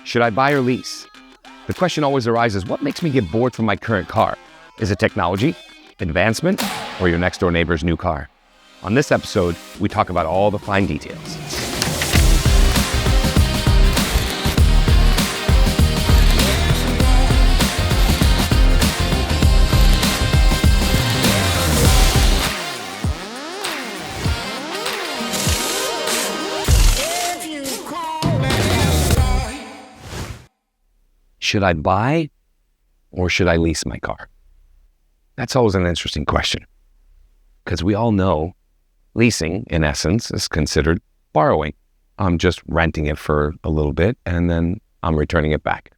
Should I buy or lease? The question always arises, what makes me get bored from my current car? Is it technology, advancement, or your next door neighbor's new car? On this episode, we talk about all the fine details. Should I buy or should I lease my car? That's always an interesting question because we all know leasing, in essence, is considered borrowing. I'm just renting it for a little bit and then I'm returning it back.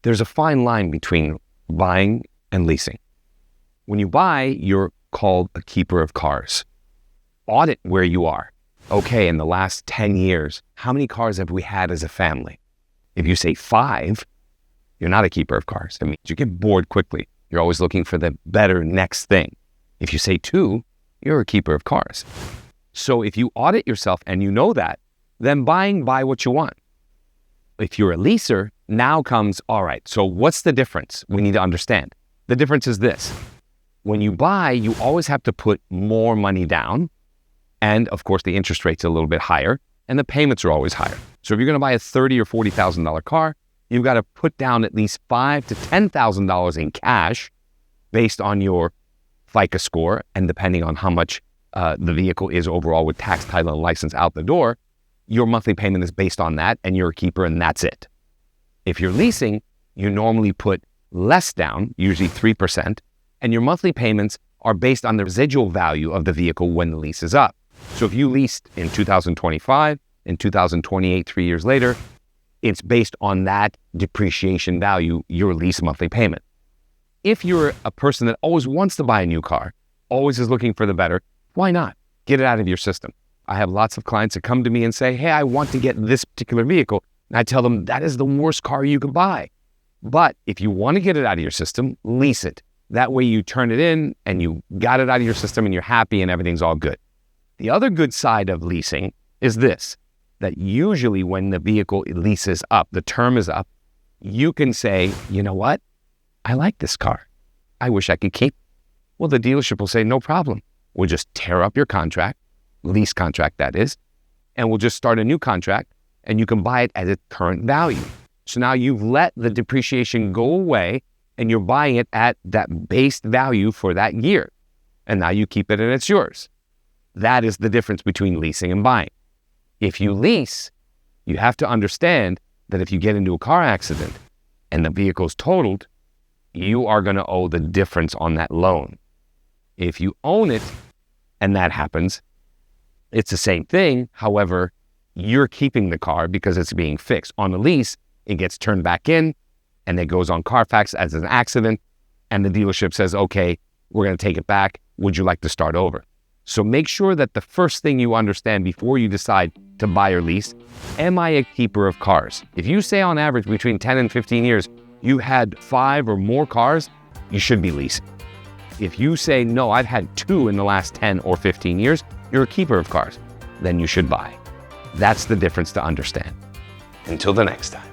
There's a fine line between buying and leasing. When you buy, you're called a keeper of cars. Audit where you are. Okay, in the last 10 years, how many cars have we had as a family? If you say 5, you're not a keeper of cars. It means you get bored quickly. You're always looking for the better next thing. If you say 2, you're a keeper of cars. So if you audit yourself and you know that, then buy what you want. If you're a leaser, now comes, all right, so what's the difference? We need to understand. The difference is this. When you buy, you always have to put more money down. And of course, the interest rate's a little bit higher and the payments are always higher. So if you're going to buy a $30,000 or $40,000 car, you've got to put down at least $5,000 to $10,000 in cash based on your FICO score and depending on how much the vehicle is overall with tax, title, and license out the door, your monthly payment is based on that and you're a keeper and that's it. If you're leasing, you normally put less down, usually 3%, and your monthly payments are based on the residual value of the vehicle when the lease is up. So if you leased in 2025, in 2028, 3 years later, it's based on that depreciation value, your lease monthly payment. If you're a person that always wants to buy a new car, always is looking for the better, why not? Get it out of your system. I have lots of clients that come to me and say, hey, I want to get this particular vehicle. And I tell them that is the worst car you could buy. But if you want to get it out of your system, lease it. That way you turn it in and you got it out of your system and you're happy and everything's all good. The other good side of leasing is this, that usually when the vehicle leases up, the term is up, you can say, you know what? I like this car. I wish I could keep it. Well, the dealership will say, no problem. We'll just tear up your contract, lease contract that is, and we'll just start a new contract and you can buy it at its current value. So now you've let the depreciation go away and you're buying it at that base value for that year. And now you keep it and it's yours. That is the difference between leasing and buying. If you lease, you have to understand that if you get into a car accident and the vehicle's totaled, you are going to owe the difference on that loan. If you own it and that happens, it's the same thing. However, you're keeping the car because it's being fixed. On a lease, it gets turned back in and it goes on Carfax as an accident and the dealership says, okay, we're going to take it back. Would you like to start over? So make sure that the first thing you understand before you decide to buy or lease, am I a keeper of cars? If you say on average between 10 and 15 years, you had 5 or more cars, you should be leasing. If you say, no, I've had 2 in the last 10 or 15 years, you're a keeper of cars, then you should buy. That's the difference to understand. Until the next time.